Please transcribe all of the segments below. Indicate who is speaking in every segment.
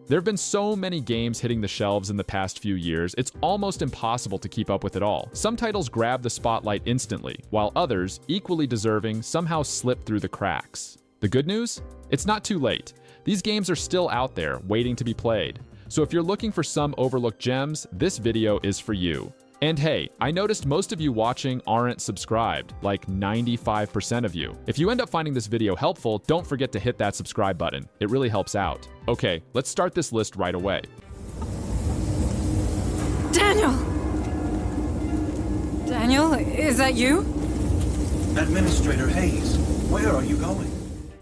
Speaker 1: There have been so many games hitting the shelves in the past few years, it's almost impossible to keep up with it all. Some titles grab the spotlight instantly, while others, equally deserving, somehow slip through the cracks. The good news? It's not too late. These games are still out there, waiting to be played. So if you're looking for some overlooked gems, this video is for you. And hey, I noticed most of you watching aren't subscribed, like 95% of you. If you end up finding this video helpful, don't forget to hit that subscribe button. It really helps out. Okay, let's start this list right away.
Speaker 2: Daniel! Daniel, is that you?
Speaker 3: Administrator Hayes, where are you going?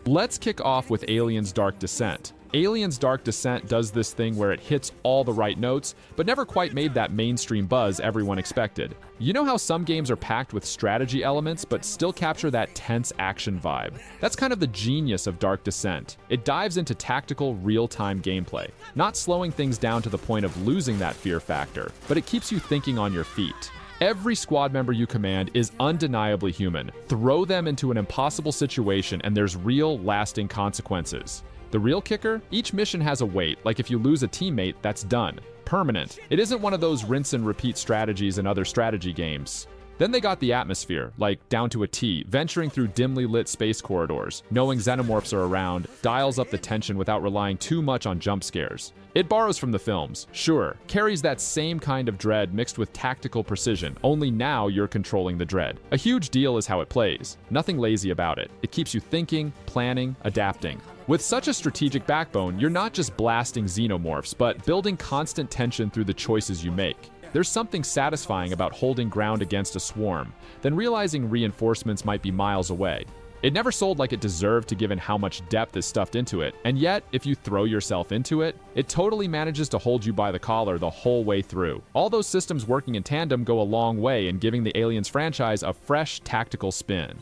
Speaker 1: Let's kick off with Aliens Dark Descent. Aliens Dark Descent does this thing where it hits all the right notes, but never quite made that mainstream buzz everyone expected. You know how some games are packed with strategy elements, but still capture that tense action vibe? That's kind of the genius of Dark Descent. It dives into tactical, real-time gameplay, not slowing things down to the point of losing that fear factor, but it keeps you thinking on your feet. Every squad member you command is undeniably human. Throw them into an impossible situation and there's real, lasting consequences. The real kicker? Each mission has a weight, like if you lose a teammate, that's done. Permanent. It isn't one of those rinse and repeat strategies in other strategy games. Then they got the atmosphere, like down to a T, venturing through dimly lit space corridors, knowing xenomorphs are around, dials up the tension without relying too much on jump scares. It borrows from the films, sure, carries that same kind of dread mixed with tactical precision, only now you're controlling the dread. A huge deal is how it plays. Nothing lazy about it. It keeps you thinking, planning, adapting. With such a strategic backbone, you're not just blasting xenomorphs, but building constant tension through the choices you make. There's something satisfying about holding ground against a swarm, then realizing reinforcements might be miles away. It never sold like it deserved to given how much depth is stuffed into it, and yet, if you throw yourself into it, it totally manages to hold you by the collar the whole way through. All those systems working in tandem go a long way in giving the Aliens franchise a fresh, tactical spin.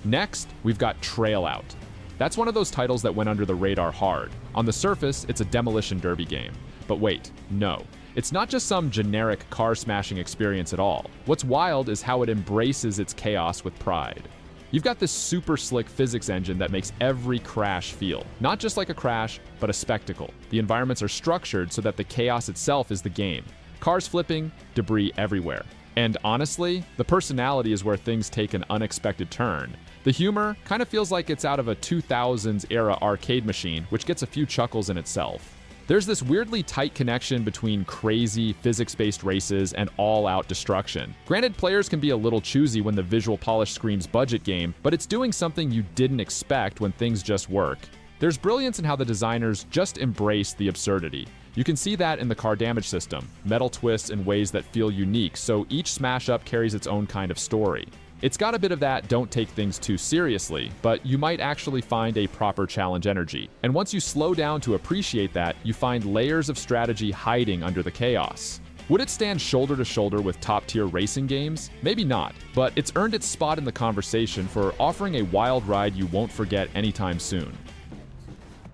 Speaker 1: Next, we've got Trail Out. That's one of those titles that went under the radar hard. On the surface, it's a demolition derby game. But wait, no. It's not just some generic car-smashing experience at all. What's wild is how it embraces its chaos with pride. You've got this super slick physics engine that makes every crash feel, not just like a crash, but a spectacle. The environments are structured so that the chaos itself is the game. Cars flipping, debris everywhere. And honestly, the personality is where things take an unexpected turn. The humor kind of feels like it's out of a 2000s era arcade machine, which gets a few chuckles in itself. There's this weirdly tight connection between crazy, physics-based races and all-out destruction. Granted, players can be a little choosy when the visual polish screams budget game, but it's doing something you didn't expect when things just work. There's brilliance in how the designers just embrace the absurdity. You can see that in the car damage system, metal twists in ways that feel unique, so each smash-up carries its own kind of story. It's got a bit of that don't take things too seriously, but you might actually find a proper challenge energy. And once you slow down to appreciate that, you find layers of strategy hiding under the chaos. Would it stand shoulder to shoulder with top-tier racing games? Maybe not, but it's earned its spot in the conversation for offering a wild ride you won't forget anytime soon.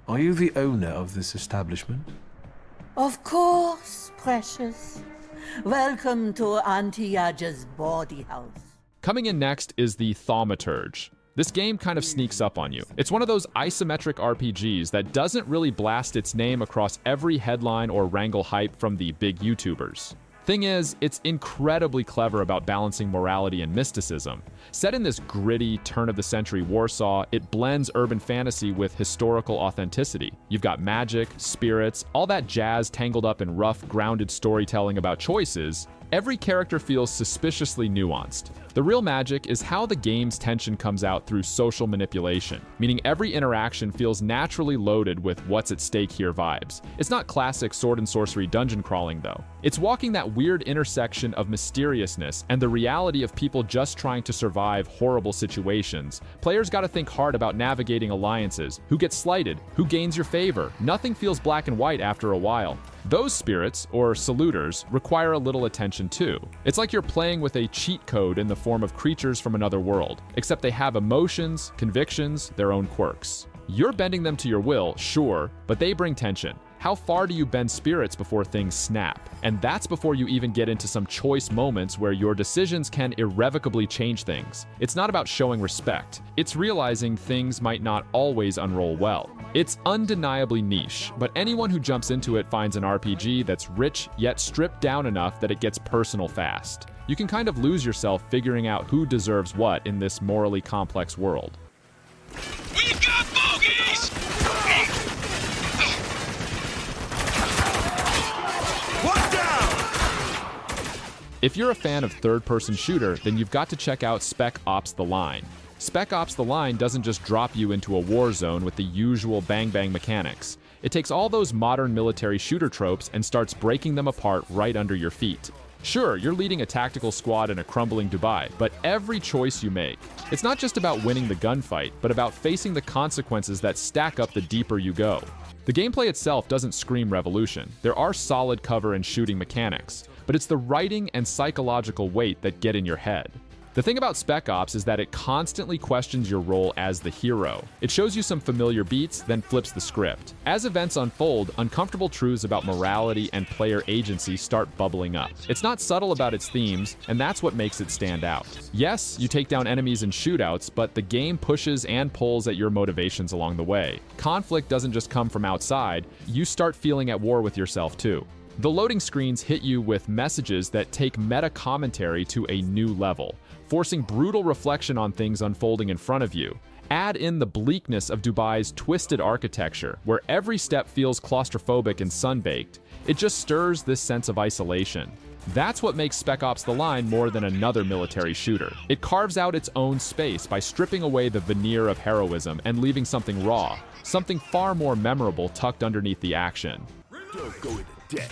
Speaker 4: Are you the owner of this establishment?
Speaker 5: Of course, precious. Welcome to Auntie Yaja's bawdy house.
Speaker 1: Coming in next is the Thaumaturge. This game kind of sneaks up on you. It's one of those isometric RPGs that doesn't really blast its name across every headline or wrangle hype from the big YouTubers. Thing is, it's incredibly clever about balancing morality and mysticism. Set in this gritty, turn-of-the-century Warsaw, it blends urban fantasy with historical authenticity. You've got magic, spirits, all that jazz tangled up in rough, grounded storytelling about choices. Every character feels suspiciously nuanced. The real magic is how the game's tension comes out through social manipulation, meaning every interaction feels naturally loaded with what's at stake here vibes. It's not classic sword and sorcery dungeon crawling though. It's walking that weird intersection of mysteriousness and the reality of people just trying to survive horrible situations. Players gotta think hard about navigating alliances, who gets slighted, who gains your favor. Nothing feels black and white after a while. Those spirits, or saluters, require a little attention too. It's like you're playing with a cheat code in the form of creatures from another world, except they have emotions, convictions, their own quirks. You're bending them to your will, sure, but they bring tension. How far do you bend spirits before things snap? And that's before you even get into some choice moments where your decisions can irrevocably change things. It's not about showing respect. It's realizing things might not always unroll well. It's undeniably niche, but anyone who jumps into it finds an RPG that's rich yet stripped down enough that it gets personal fast. You can kind of lose yourself figuring out who deserves what in this morally complex world.
Speaker 6: We've got bogeys! One down!
Speaker 1: If you're a fan of third-person shooter, then you've got to check out Spec Ops: The Line. Spec Ops: The Line doesn't just drop you into a war zone with the usual bang-bang mechanics. It takes all those modern military shooter tropes and starts breaking them apart right under your feet. Sure, you're leading a tactical squad in a crumbling Dubai, but every choice you make, it's not just about winning the gunfight, but about facing the consequences that stack up the deeper you go. The gameplay itself doesn't scream revolution. There are solid cover and shooting mechanics, but it's the writing and psychological weight that get in your head. The thing about Spec Ops is that it constantly questions your role as the hero. It shows you some familiar beats, then flips the script. As events unfold, uncomfortable truths about morality and player agency start bubbling up. It's not subtle about its themes, and that's what makes it stand out. Yes, you take down enemies in shootouts, but the game pushes and pulls at your motivations along the way. Conflict doesn't just come from outside, you start feeling at war with yourself too. The loading screens hit you with messages that take meta commentary to a new level, forcing brutal reflection on things unfolding in front of you. Add in the bleakness of Dubai's twisted architecture, where every step feels claustrophobic and sunbaked. It just stirs this sense of isolation. That's what makes Spec Ops: The Line more than another military shooter. It carves out its own space by stripping away the veneer of heroism and leaving something raw, something far more memorable tucked underneath the action.
Speaker 6: Don't go into debt.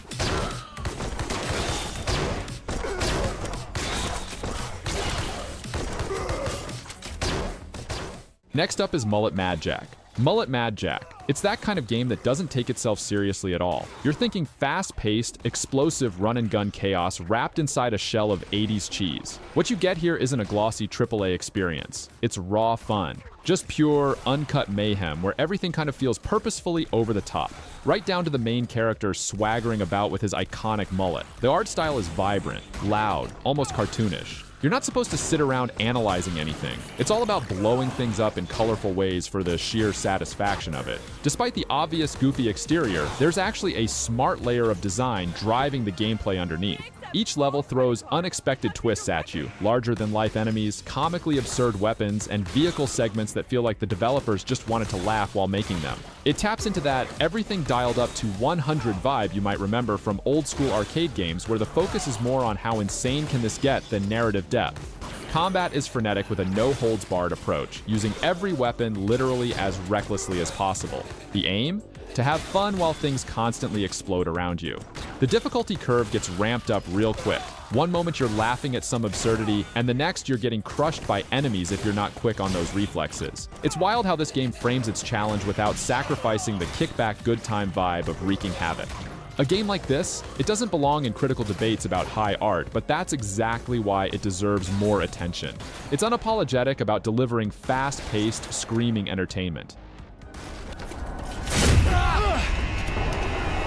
Speaker 1: Next up is Mullet Mad Jack. Mullet Mad Jack. It's that kind of game that doesn't take itself seriously at all. You're thinking fast-paced, explosive run-and-gun chaos wrapped inside a shell of 80s cheese. What you get here isn't a glossy AAA experience. It's raw fun. Just pure, uncut mayhem where everything kind of feels purposefully over the top. Right down to the main character swaggering about with his iconic mullet. The art style is vibrant, loud, almost cartoonish. You're not supposed to sit around analyzing anything. It's all about blowing things up in colorful ways for the sheer satisfaction of it. Despite the obvious goofy exterior, there's actually a smart layer of design driving the gameplay underneath. Each level throws unexpected twists at you, larger-than-life enemies, comically absurd weapons, and vehicle segments that feel like the developers just wanted to laugh while making them. It taps into that everything dialed up to 100 vibe you might remember from old-school arcade games where the focus is more on how insane can this get than narrative depth. Combat is frenetic with a no-holds-barred approach, using every weapon literally as recklessly as possible. The aim? To have fun while things constantly explode around you. The difficulty curve gets ramped up real quick. One moment you're laughing at some absurdity, and the next you're getting crushed by enemies if you're not quick on those reflexes. It's wild how this game frames its challenge without sacrificing the kickback good time vibe of wreaking havoc. A game like this, it doesn't belong in critical debates about high art, but that's exactly why it deserves more attention. It's unapologetic about delivering fast-paced, screaming entertainment.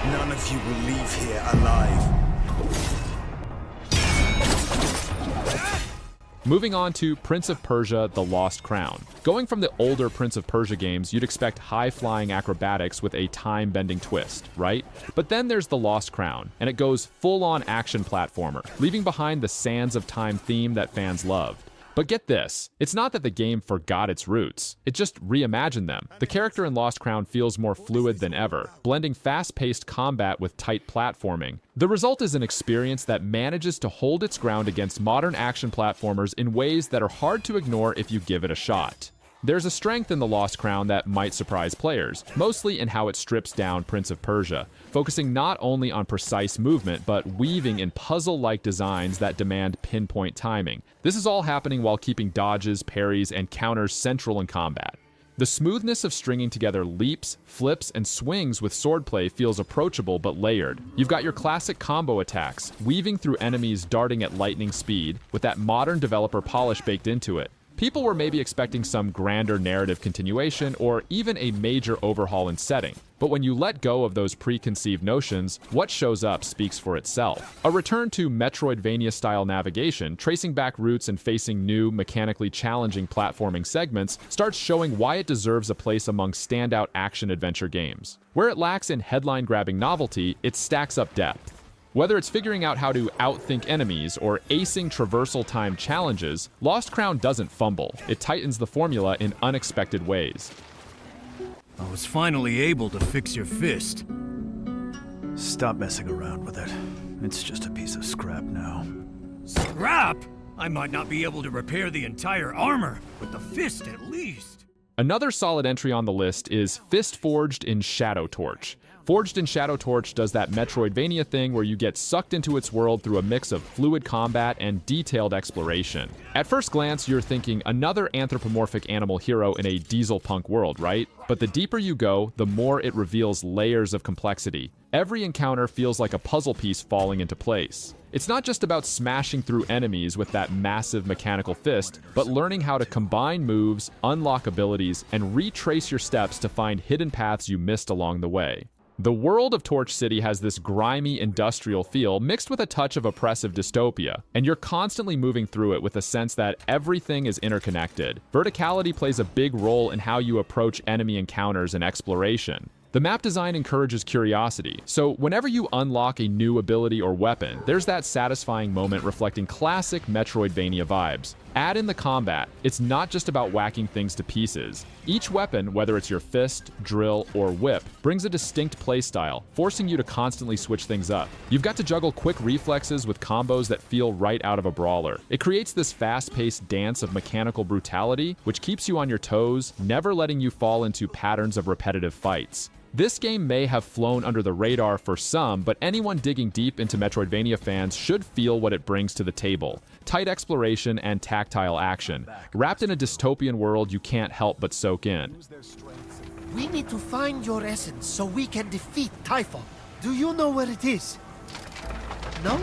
Speaker 6: None of you will leave here alive.
Speaker 1: Moving on to Prince of Persia: The Lost Crown. Going from the older Prince of Persia games, you'd expect high-flying acrobatics with a time-bending twist, right? But then there's The Lost Crown, and it goes full-on action platformer, leaving behind the Sands of Time theme that fans loved. But get this, it's not that the game forgot its roots, it just reimagined them. The character in Lost Crown feels more fluid than ever, blending fast-paced combat with tight platforming. The result is an experience that manages to hold its ground against modern action platformers in ways that are hard to ignore if you give it a shot. There's a strength in The Lost Crown that might surprise players, mostly in how it strips down Prince of Persia, focusing not only on precise movement, but weaving in puzzle-like designs that demand pinpoint timing. This is all happening while keeping dodges, parries, and counters central in combat. The smoothness of stringing together leaps, flips, and swings with swordplay feels approachable but layered. You've got your classic combo attacks, weaving through enemies darting at lightning speed, with that modern developer polish baked into it. People were maybe expecting some grander narrative continuation or even a major overhaul in setting. But when you let go of those preconceived notions, what shows up speaks for itself. A return to Metroidvania-style navigation, tracing back routes and facing new, mechanically challenging platforming segments, starts showing why it deserves a place among standout action-adventure games. Where it lacks in headline-grabbing novelty, it stacks up depth. Whether it's figuring out how to outthink enemies or acing traversal time challenges, Lost Crown doesn't fumble. It tightens the formula in unexpected ways.
Speaker 6: I was finally able to fix your fist.
Speaker 7: Stop messing around with it. It's just a piece of scrap now.
Speaker 6: Scrap? I might not be able to repair the entire armor, but the fist at least.
Speaker 1: Another solid entry on the list is Fist Forged in Shadow Torch. Forged in Shadow Torch does that Metroidvania thing where you get sucked into its world through a mix of fluid combat and detailed exploration. At first glance, you're thinking another anthropomorphic animal hero in a diesel punk world, right? But the deeper you go, the more it reveals layers of complexity. Every encounter feels like a puzzle piece falling into place. It's not just about smashing through enemies with that massive mechanical fist, but learning how to combine moves, unlock abilities, and retrace your steps to find hidden paths you missed along the way. The world of Torch City has this grimy industrial feel mixed with a touch of oppressive dystopia, and you're constantly moving through it with a sense that everything is interconnected. Verticality plays a big role in how you approach enemy encounters and exploration. The map design encourages curiosity, so whenever you unlock a new ability or weapon, there's that satisfying moment reflecting classic Metroidvania vibes. Add in the combat. It's not just about whacking things to pieces. Each weapon, whether it's your fist, drill, or whip, brings a distinct playstyle, forcing you to constantly switch things up. You've got to juggle quick reflexes with combos that feel right out of a brawler. It creates this fast-paced dance of mechanical brutality, which keeps you on your toes, never letting you fall into patterns of repetitive fights. This game may have flown under the radar for some, but anyone digging deep into Metroidvania fans should feel what it brings to the table. Tight exploration and tactile action, wrapped in a dystopian world you can't help but soak in.
Speaker 8: We need to find your essence so we can defeat Typhon. Do you know where it is? No?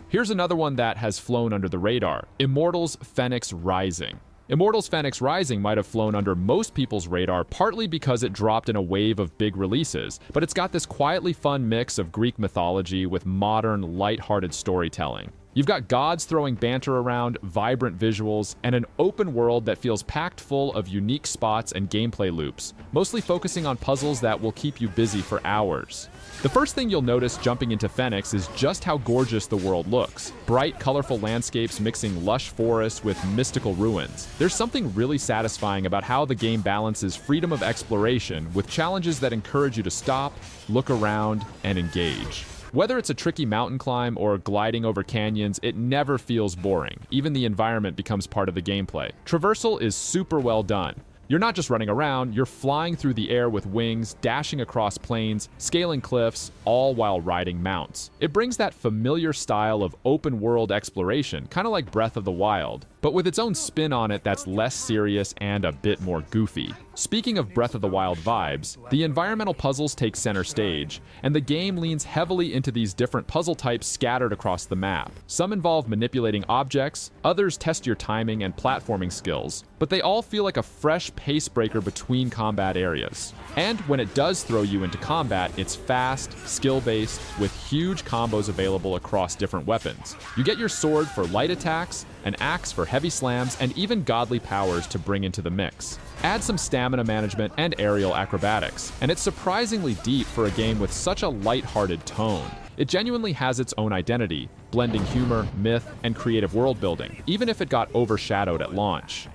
Speaker 1: Here's another one that has flown under the radar, Immortals Fenyx Rising. Immortals Fenyx Rising might have flown under most people's radar partly because it dropped in a wave of big releases, but it's got this quietly fun mix of Greek mythology with modern, light-hearted storytelling. You've got gods throwing banter around, vibrant visuals, and an open world that feels packed full of unique spots and gameplay loops, mostly focusing on puzzles that will keep you busy for hours. The first thing you'll notice jumping into Fenyx is just how gorgeous the world looks. Bright, colorful landscapes mixing lush forests with mystical ruins. There's something really satisfying about how the game balances freedom of exploration with challenges that encourage you to stop, look around, and engage. Whether it's a tricky mountain climb or gliding over canyons, it never feels boring. Even the environment becomes part of the gameplay. Traversal is super well done. You're not just running around, you're flying through the air with wings, dashing across plains, scaling cliffs, all while riding mounts. It brings that familiar style of open-world exploration, kind of like Breath of the Wild, but with its own spin on it that's less serious and a bit more goofy. Speaking of Breath of the Wild vibes, the environmental puzzles take center stage, and the game leans heavily into these different puzzle types scattered across the map. Some involve manipulating objects, others test your timing and platforming skills, but they all feel like a fresh pace breaker between combat areas. And when it does throw you into combat, it's fast, skill-based, with huge combos available across different weapons. You get your sword for light attacks, an axe for heavy slams, and even godly powers to bring into the mix. Add some stamina management and aerial acrobatics, and it's surprisingly deep for a game with such a light-hearted tone. It genuinely has its own identity, blending humor, myth, and creative world building, even if it got overshadowed at launch.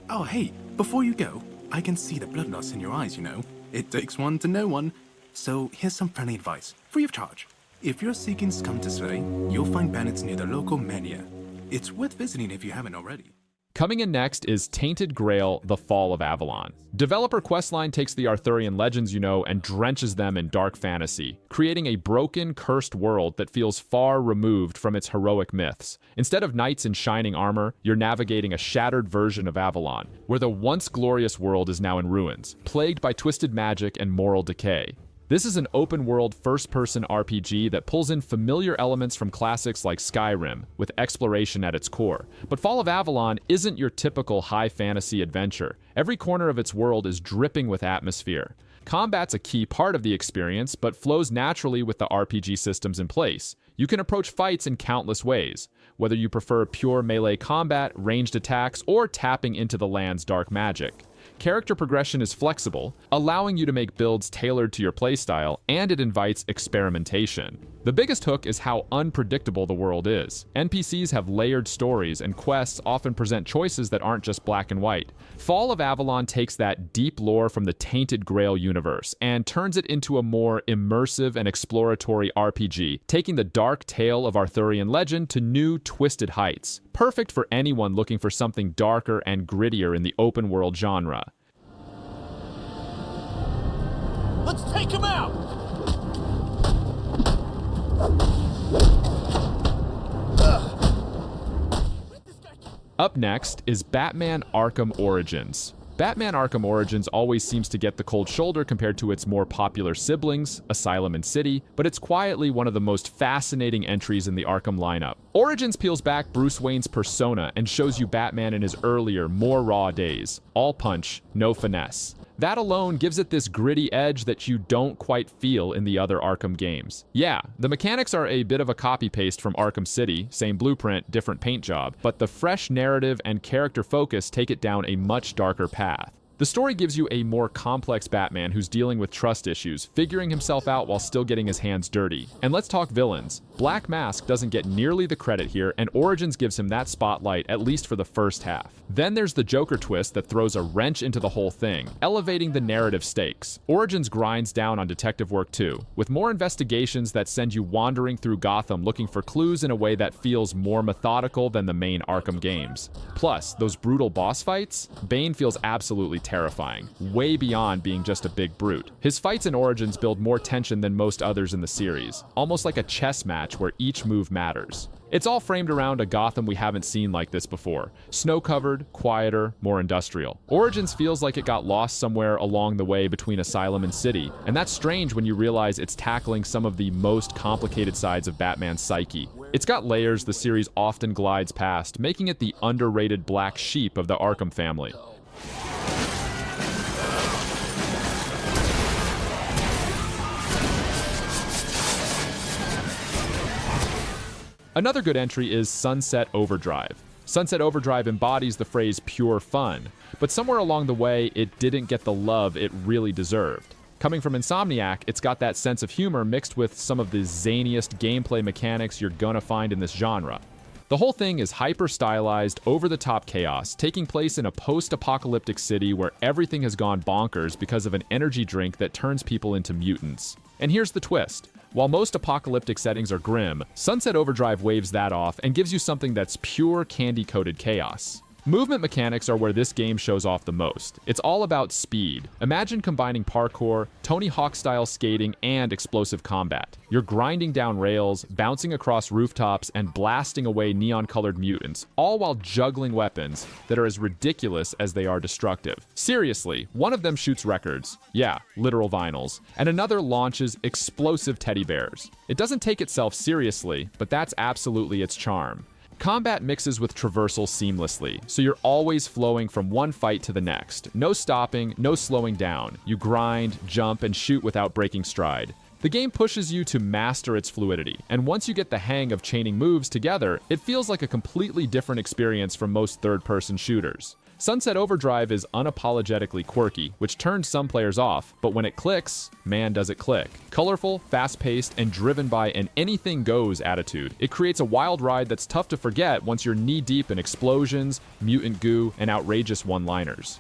Speaker 9: Oh, hey, before you go, I can see the bloodlust in your eyes, you know. It takes one to know one. So here's some friendly advice, free of charge. If you're seeking scum to slay, you'll find bandits near the local mania. It's worth visiting if you haven't already.
Speaker 1: Coming in next is Tainted Grail: The Fall of Avalon. Developer Questline takes the Arthurian legends you know and drenches them in dark fantasy, creating a broken, cursed world that feels far removed from its heroic myths. Instead of knights in shining armor, you're navigating a shattered version of Avalon, where the once glorious world is now in ruins, plagued by twisted magic and moral decay. This is an open-world first-person RPG that pulls in familiar elements from classics like Skyrim, with exploration at its core. But Fall of Avalon isn't your typical high fantasy adventure. Every corner of its world is dripping with atmosphere. Combat's a key part of the experience, but flows naturally with the RPG systems in place. You can approach fights in countless ways, whether you prefer pure melee combat, ranged attacks, or tapping into the land's dark magic. Character progression is flexible, allowing you to make builds tailored to your playstyle, and it invites experimentation. The biggest hook is how unpredictable the world is. NPCs have layered stories, and quests often present choices that aren't just black and white. Fall of Avalon takes that deep lore from the Tainted Grail universe and turns it into a more immersive and exploratory RPG, taking the dark tale of Arthurian legend to new, twisted heights. Perfect for anyone looking for something darker and grittier in the open-world genre.
Speaker 8: Let's take him out!
Speaker 1: Up next is Batman Arkham Origins. Batman Arkham Origins always seems to get the cold shoulder compared to its more popular siblings, Asylum and City, but it's quietly one of the most fascinating entries in the Arkham lineup. Origins peels back Bruce Wayne's persona and shows you Batman in his earlier, more raw days. All punch, no finesse. That alone gives it this gritty edge that you don't quite feel in the other Arkham games. Yeah, the mechanics are a bit of a copy-paste from Arkham City, same blueprint, different paint job, but the fresh narrative and character focus take it down a much darker path. The story gives you a more complex Batman who's dealing with trust issues, figuring himself out while still getting his hands dirty. And let's talk villains. Black Mask doesn't get nearly the credit here, and Origins gives him that spotlight, at least for the first half. Then there's the Joker twist that throws a wrench into the whole thing, elevating the narrative stakes. Origins grinds down on detective work too, with more investigations that send you wandering through Gotham looking for clues in a way that feels more methodical than the main Arkham games. Plus, those brutal boss fights? Bane feels absolutely terrifying, way beyond being just a big brute. His fights in Origins build more tension than most others in the series, almost like a chess match where each move matters. It's all framed around a Gotham we haven't seen like this before. Snow-covered, quieter, more industrial. Origins feels like it got lost somewhere along the way between Asylum and City, and that's strange when you realize it's tackling some of the most complicated sides of Batman's psyche. It's got layers the series often glides past, making it the underrated black sheep of the Arkham family. Another good entry is Sunset Overdrive. Sunset Overdrive embodies the phrase pure fun, but somewhere along the way, it didn't get the love it really deserved. Coming from Insomniac, it's got that sense of humor mixed with some of the zaniest gameplay mechanics you're gonna find in this genre. The whole thing is hyper-stylized, over-the-top chaos, taking place in a post-apocalyptic city where everything has gone bonkers because of an energy drink that turns people into mutants. And here's the twist. While most apocalyptic settings are grim, Sunset Overdrive waves that off and gives you something that's pure candy-coated chaos. Movement mechanics are where this game shows off the most. It's all about speed. Imagine combining parkour, Tony Hawk-style skating, and explosive combat. You're grinding down rails, bouncing across rooftops, and blasting away neon-colored mutants, all while juggling weapons that are as ridiculous as they are destructive. Seriously, one of them shoots records. Yeah, literal vinyls. And another launches explosive teddy bears. It doesn't take itself seriously, but that's absolutely its charm. Combat mixes with traversal seamlessly, so you're always flowing from one fight to the next. No stopping, no slowing down. You grind, jump, and shoot without breaking stride. The game pushes you to master its fluidity, and once you get the hang of chaining moves together, it feels like a completely different experience from most third-person shooters. Sunset Overdrive is unapologetically quirky, which turns some players off, but when it clicks, man does it click. Colorful, fast-paced, and driven by an anything-goes attitude, it creates a wild ride that's tough to forget once you're knee-deep in explosions, mutant goo, and outrageous one-liners.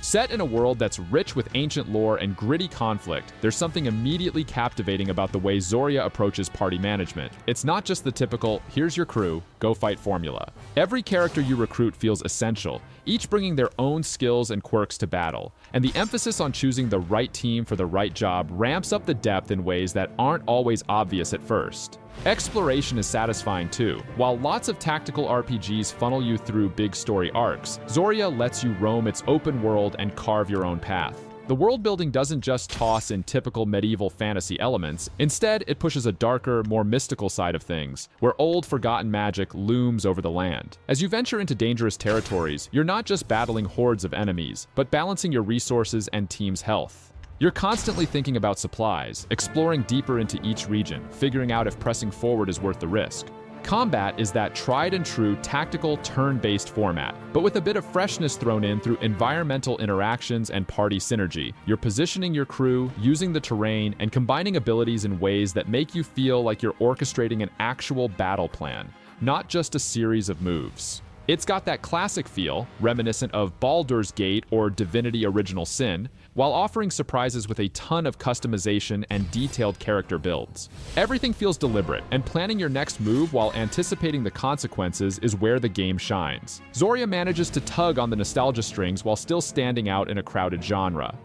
Speaker 1: Set in a world that's rich with ancient lore and gritty conflict, there's something immediately captivating about the way Zoria approaches party management. It's not just the typical, here's your crew, go fight formula. Every character you recruit feels essential, each bringing their own skills and quirks to battle. And the emphasis on choosing the right team for the right job ramps up the depth in ways that aren't always obvious at first. Exploration is satisfying too. While lots of tactical RPGs funnel you through big story arcs, Zoria lets you roam its open world and carve your own path. The world building doesn't just toss in typical medieval fantasy elements. Instead, it pushes a darker, more mystical side of things, where old, forgotten magic looms over the land. As you venture into dangerous territories, you're not just battling hordes of enemies, but balancing your resources and team's health. You're constantly thinking about supplies, exploring deeper into each region, figuring out if pressing forward is worth the risk. Combat is that tried and true tactical turn-based format, but with a bit of freshness thrown in through environmental interactions and party synergy. You're positioning your crew, using the terrain, and combining abilities in ways that make you feel like you're orchestrating an actual battle plan, not just a series of moves. It's got that classic feel, reminiscent of Baldur's Gate or Divinity Original Sin, while offering surprises with a ton of customization and detailed character builds. Everything feels deliberate, and planning your next move while anticipating the consequences is where the game shines. Zoria manages to tug on the nostalgia strings while still standing out in a crowded genre.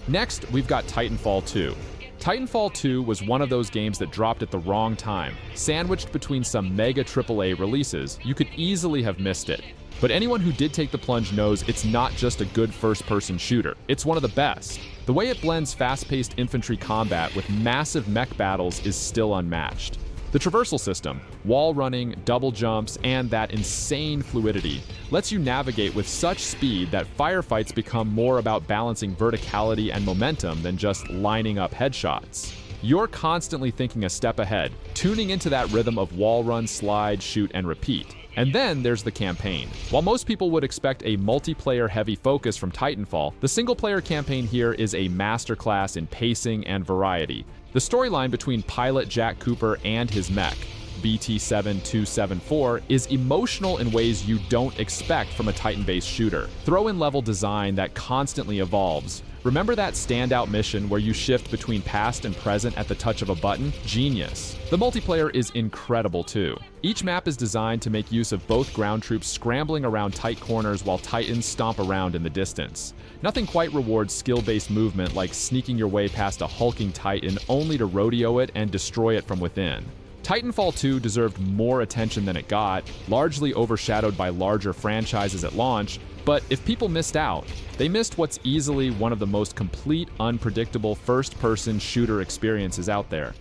Speaker 1: Next, we've got Titanfall 2. Titanfall 2 was one of those games that dropped at the wrong time. Sandwiched between some mega AAA releases, you could easily have missed it. But anyone who did take the plunge knows it's not just a good first-person shooter, it's one of the best. The way it blends fast-paced infantry combat with massive mech battles is still unmatched. The traversal system, wall running, double jumps, and that insane fluidity lets you navigate with such speed that firefights become more about balancing verticality and momentum than just lining up headshots. You're constantly thinking a step ahead, tuning into that rhythm of wall run, slide, shoot, and repeat. And then there's the campaign. While most people would expect a multiplayer-heavy focus from Titanfall, the single-player campaign here is a masterclass in pacing and variety. The storyline between pilot Jack Cooper and his mech, BT-7274, is emotional in ways you don't expect from a Titan-based shooter. Throw in level design that constantly evolves. Remember that standout mission where you shift between past and present at the touch of a button? Genius. The multiplayer is incredible too. Each map is designed to make use of both ground troops scrambling around tight corners while Titans stomp around in the distance. Nothing quite rewards skill-based movement like sneaking your way past a hulking Titan only to rodeo it and destroy it from within. Titanfall 2 deserved more attention than it got, largely overshadowed by larger franchises at launch, but if people missed out, they missed what's easily one of the most complete, unpredictable first-person shooter experiences out there.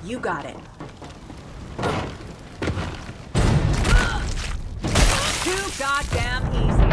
Speaker 10: You got it. Too goddamn easy.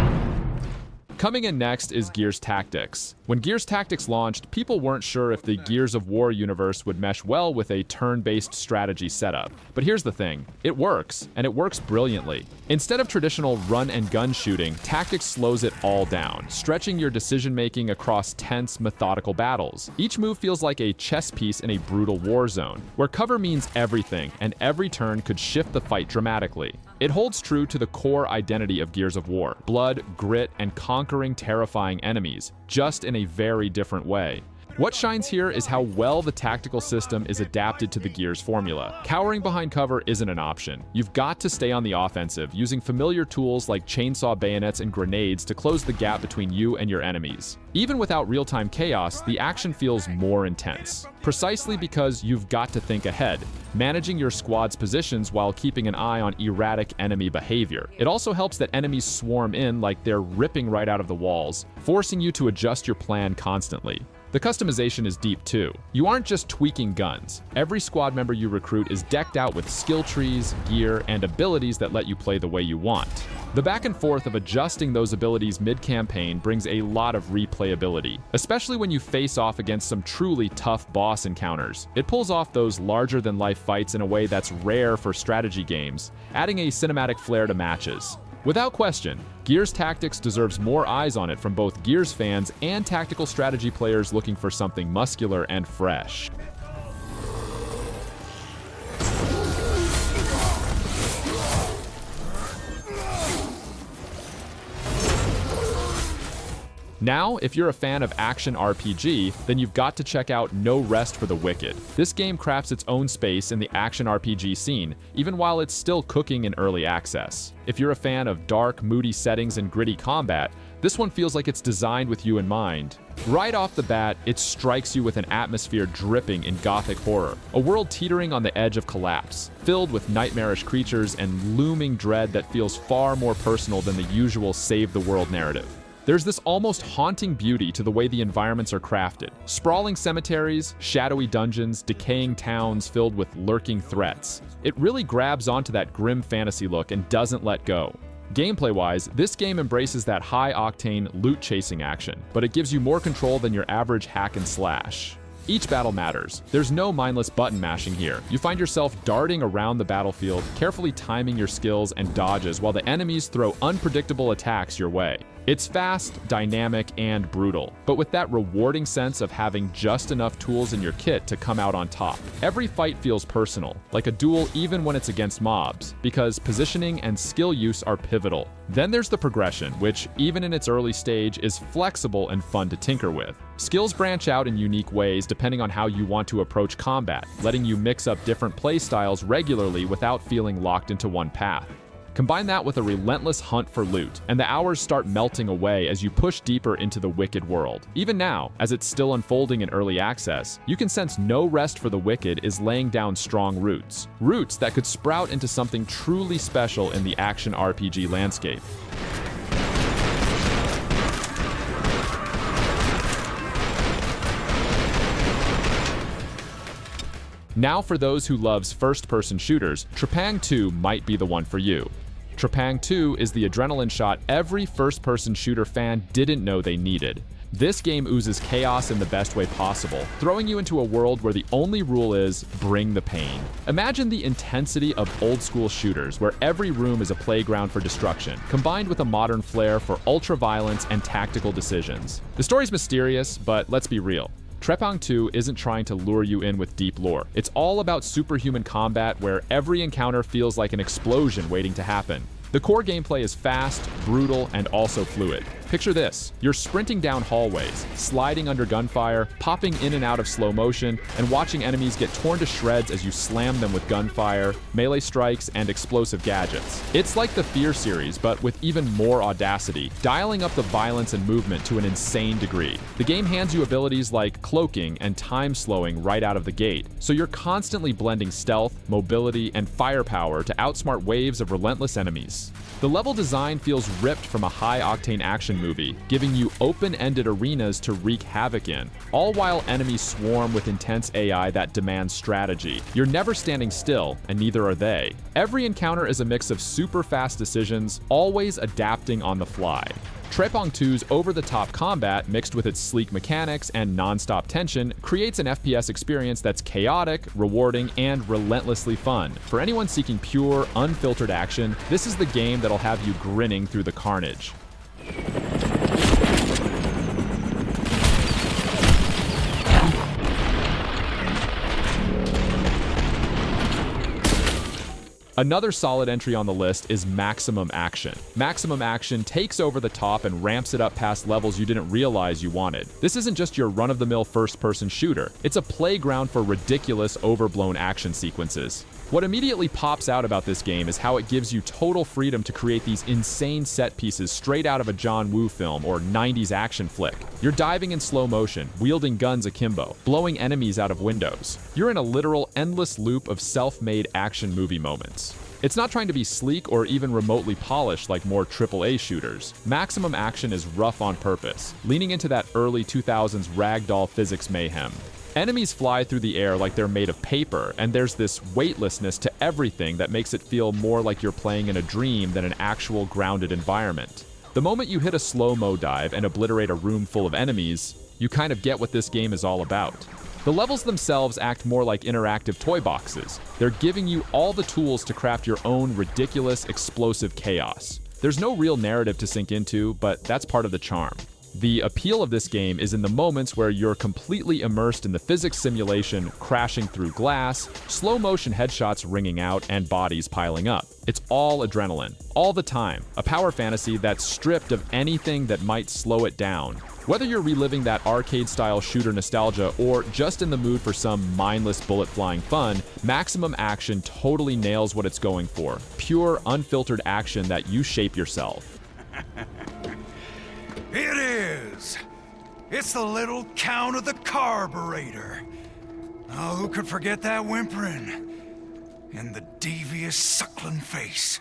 Speaker 1: Coming in next is Gears Tactics. When Gears Tactics launched, people weren't sure if the Gears of War universe would mesh well with a turn-based strategy setup. But here's the thing, it works, and it works brilliantly. Instead of traditional run-and-gun shooting, Tactics slows it all down, stretching your decision-making across tense, methodical battles. Each move feels like a chess piece in a brutal war zone, where cover means everything, and every turn could shift the fight dramatically. It holds true to the core identity of Gears of War: blood, grit, and conquering terrifying enemies, just in a very different way. What shines here is how well the tactical system is adapted to the Gears formula. Cowering behind cover isn't an option. You've got to stay on the offensive, using familiar tools like chainsaw bayonets and grenades to close the gap between you and your enemies. Even without real-time chaos, the action feels more intense, precisely because you've got to think ahead, managing your squad's positions while keeping an eye on erratic enemy behavior. It also helps that enemies swarm in like they're ripping right out of the walls, forcing you to adjust your plan constantly. The customization is deep too. You aren't just tweaking guns. Every squad member you recruit is decked out with skill trees, gear, and abilities that let you play the way you want. The back and forth of adjusting those abilities mid-campaign brings a lot of replayability, especially when you face off against some truly tough boss encounters. It pulls off those larger-than-life fights in a way that's rare for strategy games, adding a cinematic flair to matches. Without question, Gears Tactics deserves more eyes on it from both Gears fans and tactical strategy players looking for something muscular and fresh. Now, if you're a fan of action RPG, then you've got to check out No Rest for the Wicked. This game crafts its own space in the action RPG scene, even while it's still cooking in early access. If you're a fan of dark, moody settings and gritty combat, this one feels like it's designed with you in mind. Right off the bat, it strikes you with an atmosphere dripping in gothic horror, a world teetering on the edge of collapse, filled with nightmarish creatures and looming dread that feels far more personal than the usual save-the-world narrative. There's this almost haunting beauty to the way the environments are crafted. Sprawling cemeteries, shadowy dungeons, decaying towns filled with lurking threats. It really grabs onto that grim fantasy look and doesn't let go. Gameplay-wise, this game embraces that high-octane, loot-chasing action, but it gives you more control than your average hack and slash. Each battle matters. There's no mindless button mashing here. You find yourself darting around the battlefield, carefully timing your skills and dodges while the enemies throw unpredictable attacks your way. It's fast, dynamic, and brutal, but with that rewarding sense of having just enough tools in your kit to come out on top. Every fight feels personal, like a duel even when it's against mobs, because positioning and skill use are pivotal. Then there's the progression, which, even in its early stage, is flexible and fun to tinker with. Skills branch out in unique ways depending on how you want to approach combat, letting you mix up different playstyles regularly without feeling locked into one path. Combine that with a relentless hunt for loot, and the hours start melting away as you push deeper into the Wicked world. Even now, as it's still unfolding in early access, you can sense No Rest for the Wicked is laying down strong roots. Roots that could sprout into something truly special in the action RPG landscape. Now for those who loves first-person shooters, Trepang 2 might be the one for you. Trepang 2 is the adrenaline shot every first-person shooter fan didn't know they needed. This game oozes chaos in the best way possible, throwing you into a world where the only rule is bring the pain. Imagine the intensity of old-school shooters where every room is a playground for destruction, combined with a modern flair for ultra-violence and tactical decisions. The story's mysterious, but let's be real. Trepang 2 isn't trying to lure you in with deep lore. It's all about superhuman combat where every encounter feels like an explosion waiting to happen. The core gameplay is fast, brutal, and also fluid. Picture this: you're sprinting down hallways, sliding under gunfire, popping in and out of slow motion, and watching enemies get torn to shreds as you slam them with gunfire, melee strikes, and explosive gadgets. It's like the Fear series, but with even more audacity, dialing up the violence and movement to an insane degree. The game hands you abilities like cloaking and time slowing right out of the gate, so you're constantly blending stealth, mobility, and firepower to outsmart waves of relentless enemies. The level design feels ripped from a high-octane action movie, giving you open-ended arenas to wreak havoc in, all while enemies swarm with intense AI that demands strategy. You're never standing still, and neither are they. Every encounter is a mix of super fast decisions, always adapting on the fly. Trepang 2's over-the-top combat, mixed with its sleek mechanics and non-stop tension, creates an FPS experience that's chaotic, rewarding, and relentlessly fun. For anyone seeking pure, unfiltered action, this is the game that'll have you grinning through the carnage. Another solid entry on the list is Maximum Action. Maximum Action takes over the top and ramps it up past levels you didn't realize you wanted. This isn't just your run-of-the-mill first-person shooter. It's a playground for ridiculous, overblown action sequences. What immediately pops out about this game is how it gives you total freedom to create these insane set pieces straight out of a John Woo film or 90s action flick. You're diving in slow motion, wielding guns akimbo, blowing enemies out of windows. You're in a literal endless loop of self-made action movie moments. It's not trying to be sleek or even remotely polished like more AAA shooters. Maximum Action is rough on purpose, leaning into that early 2000s ragdoll physics mayhem. Enemies fly through the air like they're made of paper, and there's this weightlessness to everything that makes it feel more like you're playing in a dream than an actual grounded environment. The moment you hit a slow-mo dive and obliterate a room full of enemies, you kind of get what this game is all about. The levels themselves act more like interactive toy boxes. They're giving you all the tools to craft your own ridiculous, explosive chaos. There's no real narrative to sink into, but that's part of the charm. The appeal of this game is in the moments where you're completely immersed in the physics simulation, crashing through glass, slow motion headshots ringing out, and bodies piling up. It's all adrenaline, all the time, a power fantasy that's stripped of anything that might slow it down. Whether you're reliving that arcade-style shooter nostalgia or just in the mood for some mindless bullet-flying fun, Maximum Action totally nails what it's going for. Pure, unfiltered action that you shape yourself.
Speaker 6: It is! It's the little Count of the Carburetor. Oh, who could forget that whimpering? And the devious suckling face.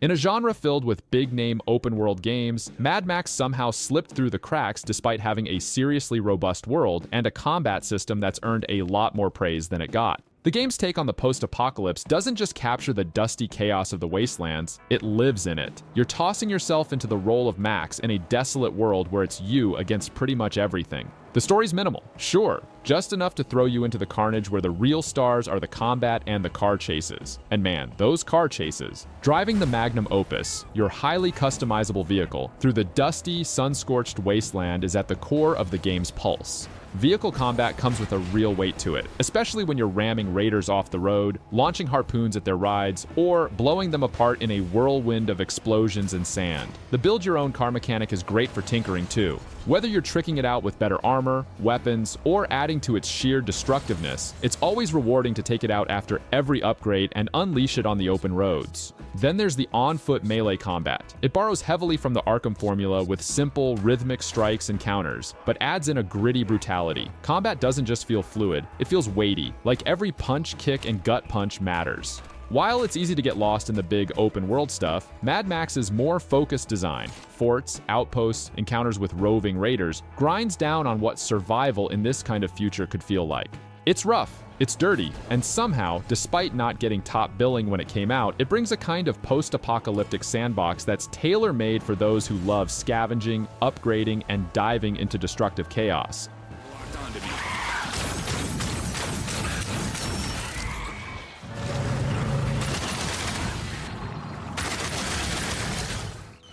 Speaker 1: In a genre filled with big-name open-world games, Mad Max somehow slipped through the cracks despite having a seriously robust world and a combat system that's earned a lot more praise than it got. The game's take on the post-apocalypse doesn't just capture the dusty chaos of the wastelands, it lives in it. You're tossing yourself into the role of Max in a desolate world where it's you against pretty much everything. The story's minimal, sure, just enough to throw you into the carnage where the real stars are the combat and the car chases. And man, those car chases. Driving the Magnum Opus, your highly customizable vehicle, through the dusty, sun-scorched wasteland is at the core of the game's pulse. Vehicle combat comes with a real weight to it, especially when you're ramming raiders off the road, launching harpoons at their rides, or blowing them apart in a whirlwind of explosions and sand. The build-your-own car mechanic is great for tinkering too. Whether you're tricking it out with better armor, weapons, or adding to its sheer destructiveness, it's always rewarding to take it out after every upgrade and unleash it on the open roads. Then there's the on-foot melee combat. It borrows heavily from the Arkham formula with simple, rhythmic strikes and counters, but adds in a gritty brutality. Combat doesn't just feel fluid, it feels weighty, like every punch, kick, and gut punch matters. While it's easy to get lost in the big open world stuff, Mad Max's more focused design, forts, outposts, encounters with roving raiders, grinds down on what survival in this kind of future could feel like. It's rough, it's dirty, and somehow, despite not getting top billing when it came out, it brings a kind of post-apocalyptic sandbox that's tailor-made for those who love scavenging, upgrading, and diving into destructive chaos.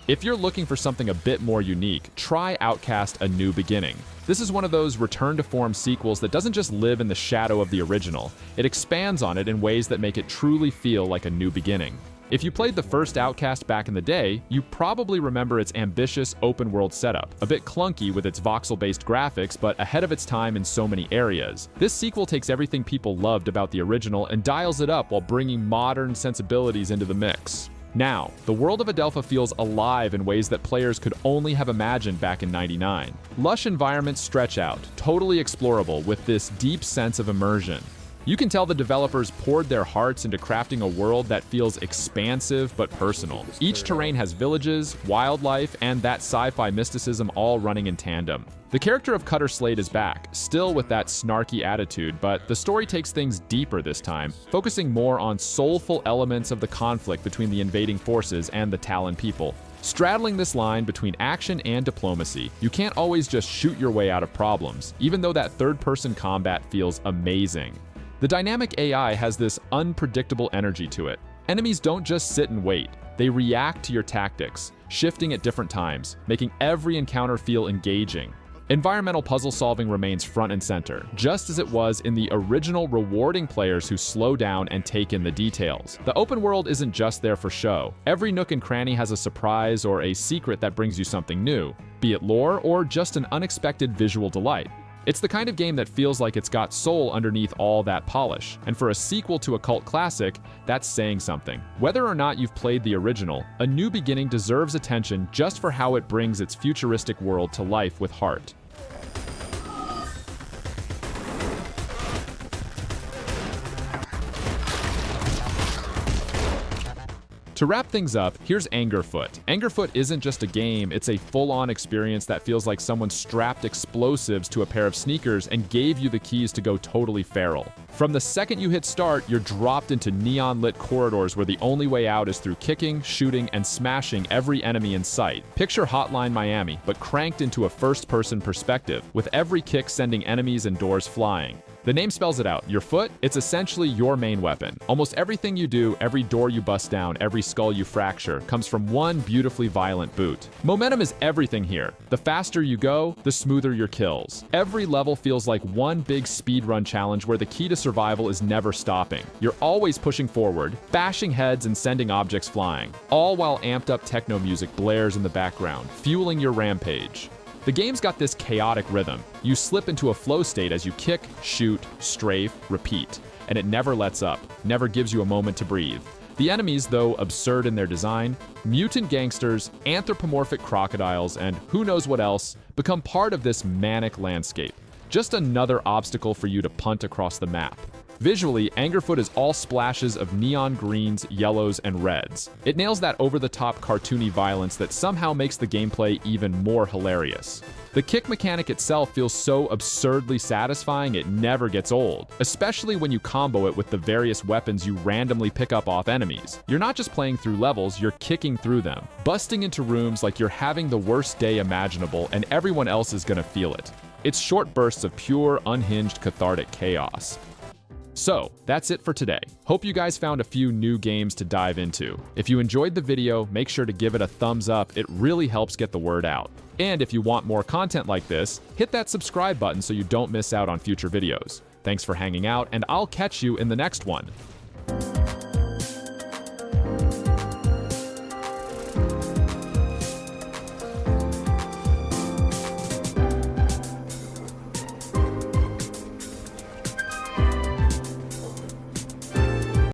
Speaker 1: If you're looking for something a bit more unique, try Outcast: A New Beginning. This is one of those return-to-form sequels that doesn't just live in the shadow of the original, it expands on it in ways that make it truly feel like a new beginning. If you played the first Outcast back in the day, you probably remember its ambitious open-world setup, a bit clunky with its voxel-based graphics, but ahead of its time in so many areas. This sequel takes everything people loved about the original and dials it up while bringing modern sensibilities into the mix. Now, the world of Adelpha feels alive in ways that players could only have imagined back in '99. Lush environments stretch out, totally explorable with this deep sense of immersion. You can tell the developers poured their hearts into crafting a world that feels expansive but personal. Each terrain has villages, wildlife, and that sci-fi mysticism all running in tandem. The character of Cutter Slade is back, still with that snarky attitude, but the story takes things deeper this time, focusing more on soulful elements of the conflict between the invading forces and the Talon people. Straddling this line between action and diplomacy, you can't always just shoot your way out of problems, even though that third-person combat feels amazing. The dynamic AI has this unpredictable energy to it. Enemies don't just sit and wait, they react to your tactics, shifting at different times, making every encounter feel engaging. Environmental puzzle solving remains front and center, just as it was in the original, rewarding players who slow down and take in the details. The open world isn't just there for show. Every nook and cranny has a surprise or a secret that brings you something new, be it lore or just an unexpected visual delight. It's the kind of game that feels like it's got soul underneath all that polish, and for a sequel to a cult classic, that's saying something. Whether or not you've played the original, A New Beginning deserves attention just for how it brings its futuristic world to life with heart. To wrap things up, here's Angerfoot. Angerfoot isn't just a game, it's a full-on experience that feels like someone strapped explosives to a pair of sneakers and gave you the keys to go totally feral. From the second you hit start, you're dropped into neon-lit corridors where the only way out is through kicking, shooting, and smashing every enemy in sight. Picture Hotline Miami, but cranked into a first-person perspective, with every kick sending enemies and doors flying. The name spells it out. Your foot, it's essentially your main weapon. Almost everything you do, every door you bust down, every skull you fracture, comes from one beautifully violent boot. Momentum is everything here. The faster you go, the smoother your kills. Every level feels like one big speedrun challenge where the key to survival is never stopping. You're always pushing forward, bashing heads and sending objects flying, all while amped up techno music blares in the background, fueling your rampage. The game's got this chaotic rhythm. You slip into a flow state as you kick, shoot, strafe, repeat, and it never lets up, never gives you a moment to breathe. The enemies, though absurd in their design, mutant gangsters, anthropomorphic crocodiles, and who knows what else, become part of this manic landscape. Just another obstacle for you to punt across the map. Visually, Angerfoot is all splashes of neon greens, yellows, and reds. It nails that over-the-top cartoony violence that somehow makes the gameplay even more hilarious. The kick mechanic itself feels so absurdly satisfying it never gets old, especially when you combo it with the various weapons you randomly pick up off enemies. You're not just playing through levels, you're kicking through them, busting into rooms like you're having the worst day imaginable and everyone else is gonna feel it. It's short bursts of pure, unhinged, cathartic chaos. So, that's it for today. Hope you guys found a few new games to dive into. If you enjoyed the video, make sure to give it a thumbs up. It really helps get the word out. And if you want more content like this, hit that subscribe button so you don't miss out on future videos. Thanks for hanging out, and I'll catch you in the next one.